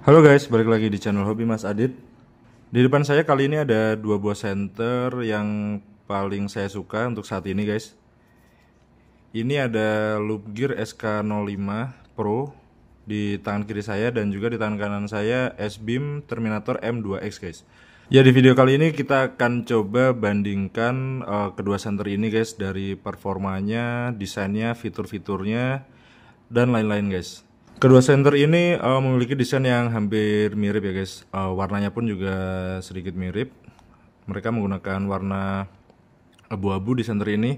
Halo guys, balik lagi di channel Hobi Mas Adit. Di depan saya kali ini ada dua buah senter yang paling saya suka untuk saat ini guys. Ini ada Loop Gear SK05 Pro di tangan kiri saya dan juga di tangan kanan saya S-Beam Terminator M2X guys. Ya, di video kali ini kita akan coba bandingkan kedua senter ini guys, dari performanya, desainnya, fitur-fiturnya, dan lain-lain guys. Kedua senter ini memiliki desain yang hampir mirip ya guys. Warnanya pun juga sedikit mirip. Mereka menggunakan warna abu-abu di senter ini.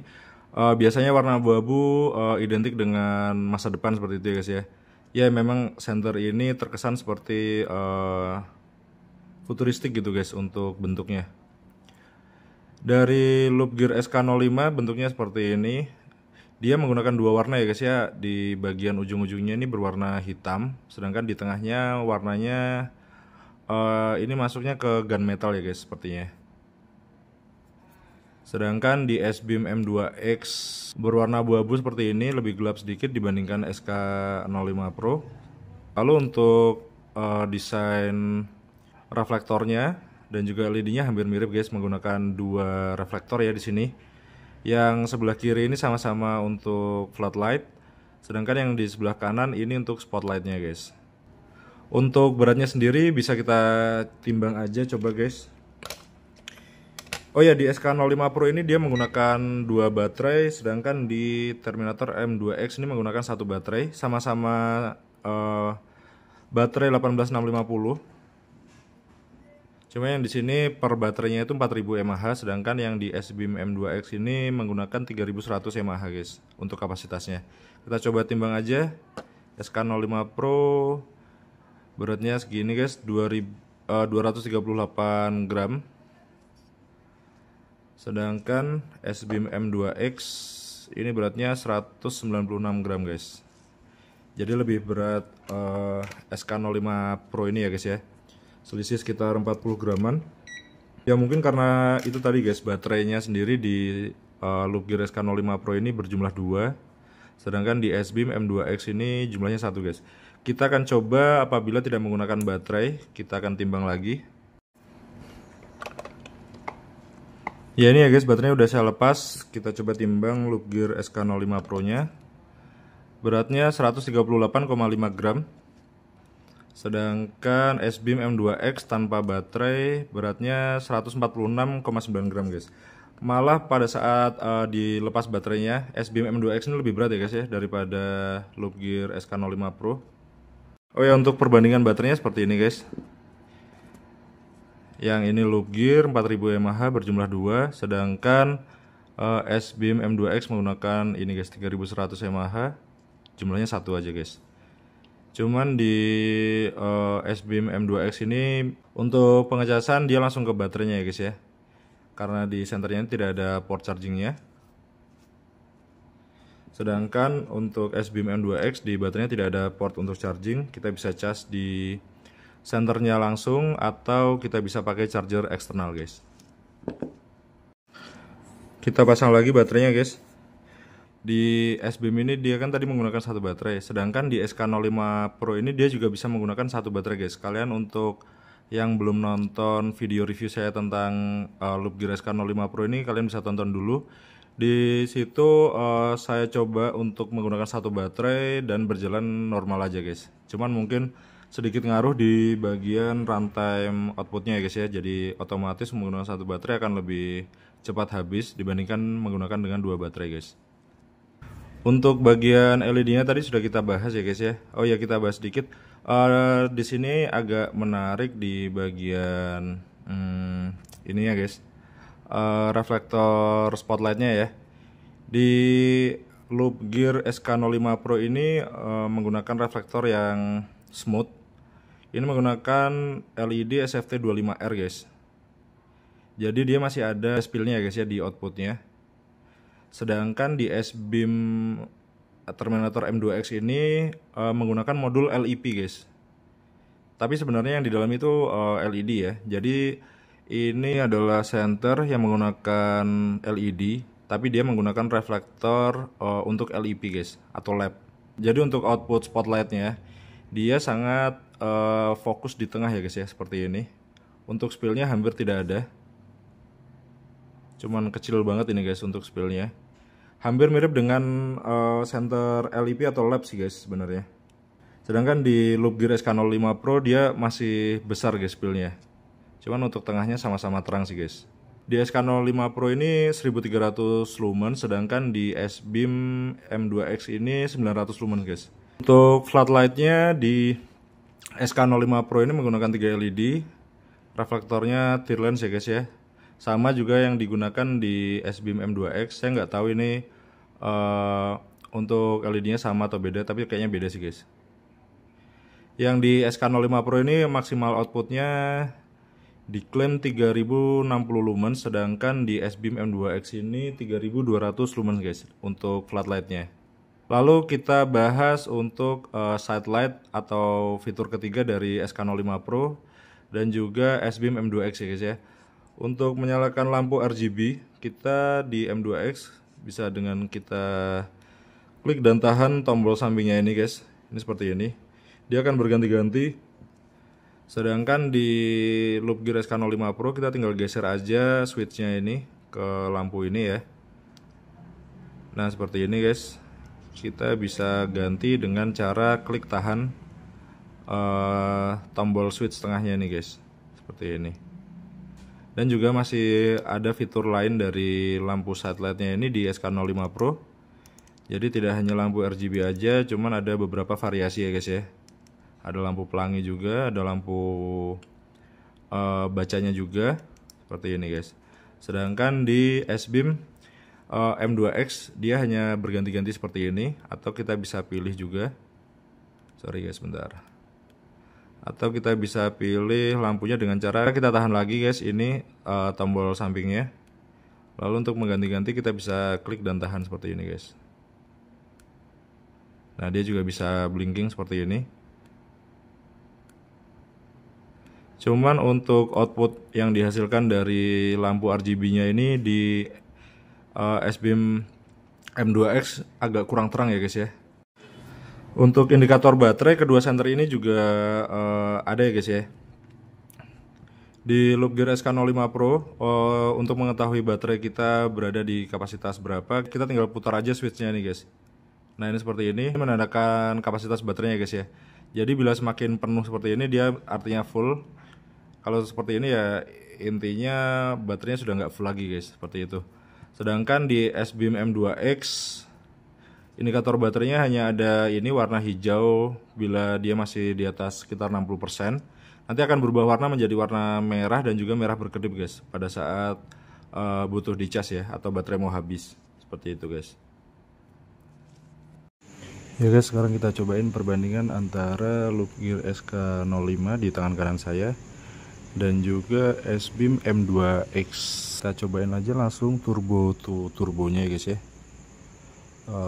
Biasanya warna abu-abu identik dengan masa depan seperti itu ya guys ya. Ya memang senter ini terkesan seperti futuristik gitu guys untuk bentuknya. Dari Loop Gear SK05 bentuknya seperti ini. Dia menggunakan dua warna ya guys ya. Di bagian ujung-ujungnya ini berwarna hitam, sedangkan di tengahnya warnanya ini masuknya ke gunmetal ya guys sepertinya. Sedangkan di S-Beam M2X berwarna abu-abu seperti ini, lebih gelap sedikit dibandingkan SK05 Pro. Lalu untuk desain reflektornya dan juga LED-nya hampir mirip guys, menggunakan dua reflektor ya di sini. Yang sebelah kiri ini sama-sama untuk floodlight, sedangkan yang di sebelah kanan ini untuk spotlightnya guys. Untuk beratnya sendiri bisa kita timbang aja coba guys. Oh ya, di SK05 Pro ini dia menggunakan dua baterai, sedangkan di Terminator M2X ini menggunakan satu baterai, sama-sama baterai 18650. Cuma yang di sini per baterainya itu 4000 mAh, sedangkan yang di S-Beam M2X ini menggunakan 3100 mAh guys untuk kapasitasnya. Kita coba timbang aja. SK05 Pro beratnya segini guys, 238 gram. Sedangkan S-Beam M2X ini beratnya 196 gram guys. Jadi lebih berat SK05 Pro ini ya guys ya. Selisih sekitar 40 graman. Ya mungkin karena itu tadi guys, baterainya sendiri di Loop Gear SK05 Pro ini berjumlah 2, sedangkan di S-Beam M2X ini jumlahnya 1 guys. Kita akan coba apabila tidak menggunakan baterai, kita akan timbang lagi. Ya ini ya guys, baterainya udah saya lepas. Kita coba timbang Loop Gear SK05 Pro nya. Beratnya 138,5 gram. Sedangkan S-Beam M2X tanpa baterai beratnya 146,9 gram guys. Malah pada saat dilepas baterainya, S-Beam M2X ini lebih berat ya guys ya daripada Loop Gear SK05 Pro. Oh ya, untuk perbandingan baterainya seperti ini guys. Yang ini Loop Gear 4000 mAh berjumlah 2, sedangkan S-Beam M2X menggunakan ini guys 3100 mAh, jumlahnya 1 aja guys. Cuman di S-Beam M2X ini untuk pengecasan dia langsung ke baterainya ya guys ya, karena di senternya tidak ada port chargingnya. Sedangkan untuk S-Beam M2X di baterainya tidak ada port untuk charging. Kita bisa cas di senternya langsung atau kita bisa pakai charger eksternal guys. Kita pasang lagi baterainya guys. Di S-Beam ini dia kan tadi menggunakan satu baterai, sedangkan di SK05 Pro ini dia juga bisa menggunakan satu baterai guys. Kalian untuk yang belum nonton video review saya tentang Loop Gear SK05 Pro ini, kalian bisa tonton dulu. Di situ saya coba untuk menggunakan satu baterai dan berjalan normal aja guys. Cuman mungkin sedikit ngaruh di bagian runtime outputnya ya guys ya. Jadi otomatis menggunakan satu baterai akan lebih cepat habis dibandingkan menggunakan dengan dua baterai guys. Untuk bagian LED-nya tadi sudah kita bahas ya guys ya. Oh ya, kita bahas sedikit. Di sini agak menarik di bagian ini ya guys. Reflektor spotlightnya ya. Di Loop Gear SK05 Pro ini menggunakan reflektor yang smooth. Ini menggunakan LED SFT25R guys. Jadi dia masih ada spillnya ya guys ya di outputnya. Sedangkan di S-Beam Terminator M2X ini menggunakan modul LEP guys. Tapi sebenarnya yang di dalam itu LED ya. Jadi ini adalah senter yang menggunakan LED, tapi dia menggunakan reflektor untuk LEP guys, atau LED. Jadi untuk output spotlightnya dia sangat fokus di tengah ya guys ya, seperti ini. Untuk spillnya hampir tidak ada, cuman kecil banget ini guys untuk spillnya. Hampir mirip dengan center LEP atau lap sih guys sebenarnya. Sedangkan di loop gear SK05 Pro dia masih besar guys spillnya. Cuman untuk tengahnya sama-sama terang sih guys. Di SK05 Pro ini 1300 lumen, sedangkan di S-Beam M2X ini 900 lumen guys. Untuk floodlightnya di SK05 Pro ini menggunakan 3 LED, reflektornya tear lens ya guys ya. Sama juga yang digunakan di S-Beam M2X. Saya nggak tahu ini untuk LED-nya sama atau beda, tapi kayaknya beda sih guys. Yang di SK05 Pro ini maksimal outputnya diklaim 3060 lumen, sedangkan di S-Beam M2X ini 3200 lumen guys untuk floodlightnya. Lalu kita bahas untuk side light atau fitur ketiga dari SK05 Pro dan juga S-Beam M2X ya guys ya. Untuk menyalakan lampu RGB kita di M2X bisa dengan kita klik dan tahan tombol sampingnya ini guys. Ini seperti ini. Dia akan berganti-ganti. Sedangkan di loop gear SK05 Pro kita tinggal geser aja switchnya ini ke lampu ini ya. Nah seperti ini guys. Kita bisa ganti dengan cara klik tahan tombol switch tengahnya ini guys. Seperti ini. Dan juga masih ada fitur lain dari lampu side lightnya ini di SK05 Pro. Jadi tidak hanya lampu RGB aja, cuman ada beberapa variasi ya guys ya. Ada lampu pelangi juga, ada lampu bacanya juga, seperti ini guys. Sedangkan di S-Beam M2X dia hanya berganti-ganti seperti ini, atau kita bisa pilih juga. Sorry guys, bentar. Atau kita bisa pilih lampunya dengan cara kita tahan lagi guys, ini tombol sampingnya. Lalu untuk mengganti-ganti kita bisa klik dan tahan seperti ini guys. Nah dia juga bisa blinking seperti ini. Cuman untuk output yang dihasilkan dari lampu RGB-nya ini di S-Beam M2X agak kurang terang ya guys ya. Untuk indikator baterai kedua senter ini juga ada ya guys ya. Di loop gear SK05 Pro untuk mengetahui baterai kita berada di kapasitas berapa, kita tinggal putar aja switchnya nih guys. Nah ini seperti ini menandakan kapasitas baterainya guys ya. Jadi bila semakin penuh seperti ini dia artinya full. Kalau seperti ini ya intinya baterainya sudah nggak full lagi guys, seperti itu. Sedangkan di S-Beam M2X indikator baterainya hanya ada ini warna hijau bila dia masih di atas sekitar 60%. Nanti akan berubah warna menjadi warna merah dan juga merah berkedip guys pada saat butuh dicas ya atau baterai mau habis. Seperti itu guys. Ya guys, sekarang kita cobain perbandingan antara loop gear SK05 di tangan kanan saya dan juga S-Beam M2X. Kita cobain aja langsung turbonya ya guys ya.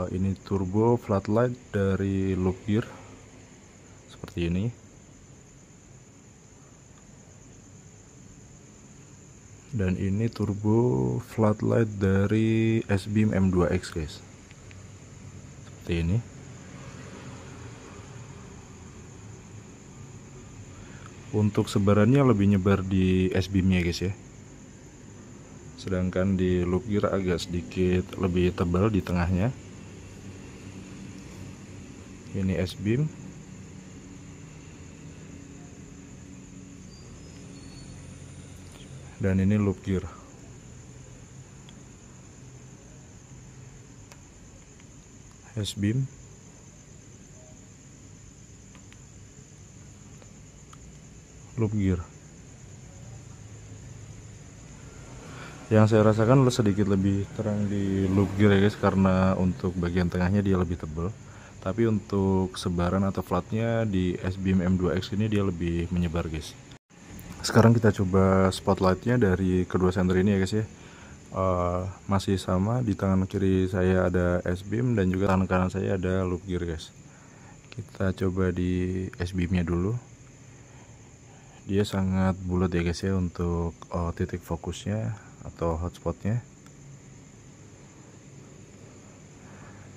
Ini turbo floodlight dari loop gear seperti ini. Dan ini turbo floodlight dari S-Beam M2X guys. Seperti ini. Untuk sebarannya lebih nyebar di S-Beam-nya guys ya. Sedangkan di loop gear agak sedikit lebih tebal di tengahnya. Ini S-Beam. Dan ini loop gear. S-Beam. Loop gear. Yang saya rasakan sedikit lebih terang di loop gear ya guys, karena untuk bagian tengahnya dia lebih tebal. Tapi untuk sebaran atau flatnya di S-Beam M2X ini dia lebih menyebar guys. Sekarang kita coba spotlightnya dari kedua senter ini ya guys ya. Masih sama, di tangan kiri saya ada S-Beam dan juga tangan kanan saya ada loop gear guys. Kita coba di S-Beam-nya dulu. Dia sangat bulat ya guys ya untuk titik fokusnya atau hotspotnya.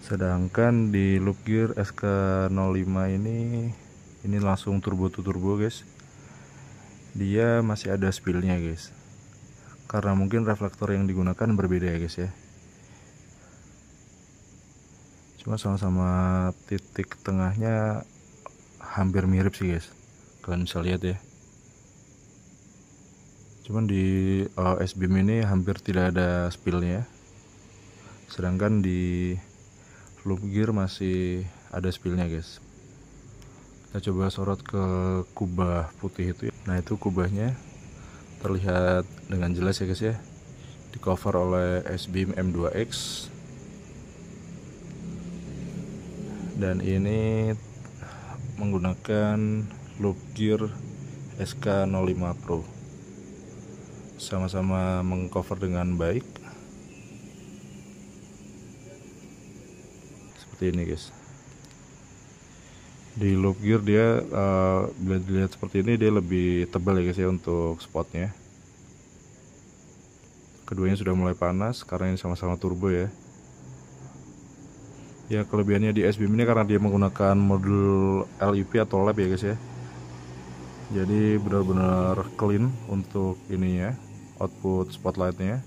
Sedangkan di loop gear SK05 ini Ini langsung turbo to turbo guys. Dia masih ada spillnya guys, karena mungkin reflektor yang digunakan berbeda ya guys ya. Cuma sama-sama titik tengahnya hampir mirip sih guys, kalian bisa lihat ya. Cuman di S-beam ini hampir tidak ada spillnya, sedangkan di loop gear masih ada spillnya guys. Kita coba sorot ke kubah putih itu ya. Nah itu kubahnya terlihat dengan jelas ya guys ya, di cover oleh S-beam M2X. Dan ini menggunakan loop gear SK05 Pro, sama-sama mengcover dengan baik seperti ini guys. Di loop gear dia bila dilihat seperti ini dia lebih tebal ya guys ya untuk spotnya. Keduanya sudah mulai panas karena ini sama-sama turbo ya. Ya kelebihannya di S-beam ini karena dia menggunakan modul LUP atau lab ya guys ya. Jadi benar-benar clean untuk ininya, output spotlightnya.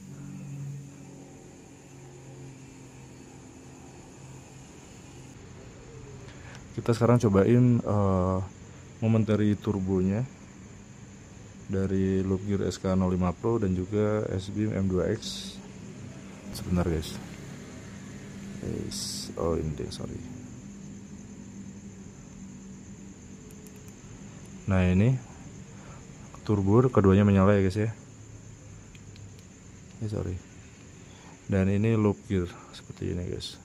Kita sekarang cobain momentary turbonya dari loop gear SK05 Pro dan juga S-beam M2X. Sebentar guys. Oh ini deh, sorry. Nah ini turbo keduanya menyala ya guys ya. Sorry. Dan ini loop gear seperti ini guys.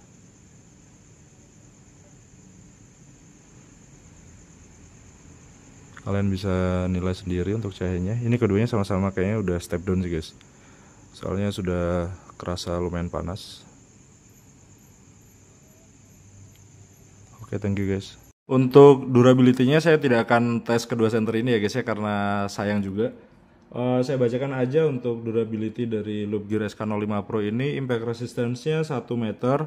Kalian bisa nilai sendiri untuk cahayanya. Ini keduanya sama-sama kayaknya udah step down sih guys, soalnya sudah kerasa lumayan panas. Oke, thank you guys. Untuk durability-nya saya tidak akan tes kedua senter ini ya guys ya, karena sayang juga. Saya bacakan aja untuk durability dari loop gear SK05 Pro ini. Impact resistance-nya 1 meter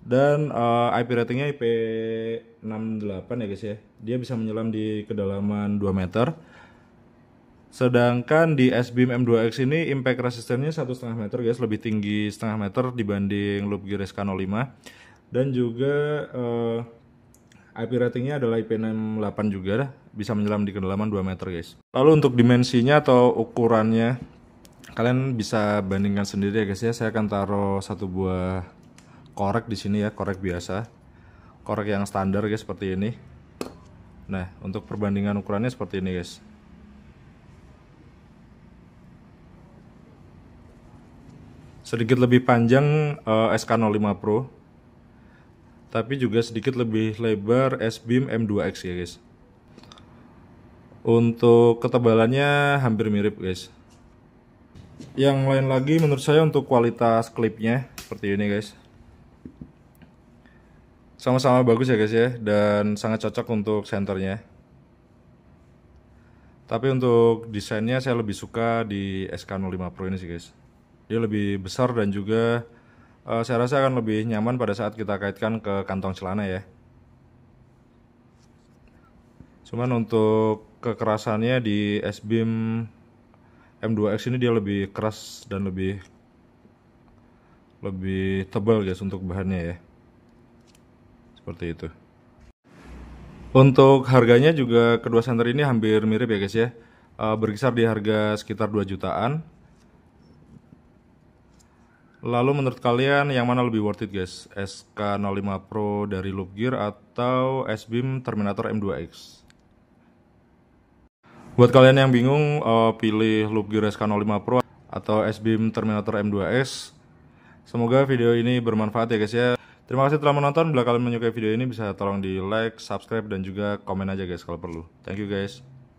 dan IP ratingnya IP68 ya guys ya. Dia bisa menyelam di kedalaman 2 meter. Sedangkan di S-beam M2X ini impact resistance-nya 1,5 meter guys, lebih tinggi 0,5 meter dibanding loop gear SK05. Dan juga IP ratingnya adalah IP68 juga, bisa menyelam di kedalaman 2 meter guys. Lalu untuk dimensinya atau ukurannya kalian bisa bandingkan sendiri ya guys ya. Saya akan taruh satu buah korek di sini ya, korek biasa, korek yang standar guys seperti ini. Nah untuk perbandingan ukurannya seperti ini guys. Sedikit lebih panjang SK05 Pro, tapi juga sedikit lebih lebar S-beam M2X ya guys. Untuk ketebalannya hampir mirip guys. Yang lain lagi menurut saya untuk kualitas klipnya seperti ini guys. Sama-sama bagus ya guys ya, dan sangat cocok untuk senternya. Tapi untuk desainnya saya lebih suka di SK05 Pro ini sih guys. Dia lebih besar dan juga saya rasa akan lebih nyaman pada saat kita kaitkan ke kantong celana ya. Cuman untuk kekerasannya di S-beam M2X ini dia lebih keras dan lebih tebal guys untuk bahannya ya. Seperti itu. Untuk harganya juga kedua senter ini hampir mirip ya guys ya. Berkisar di harga sekitar 2 jutaan. Lalu menurut kalian yang mana lebih worth it guys? SK05 Pro dari loop gear atau S-beam Terminator M2X? Buat kalian yang bingung pilih loop gear SK05 Pro atau S-beam Terminator M2X, semoga video ini bermanfaat ya guys ya. Terima kasih telah menonton. Bila kalian menyukai video ini bisa tolong di like, subscribe, dan juga komen aja guys kalau perlu. Thank you guys.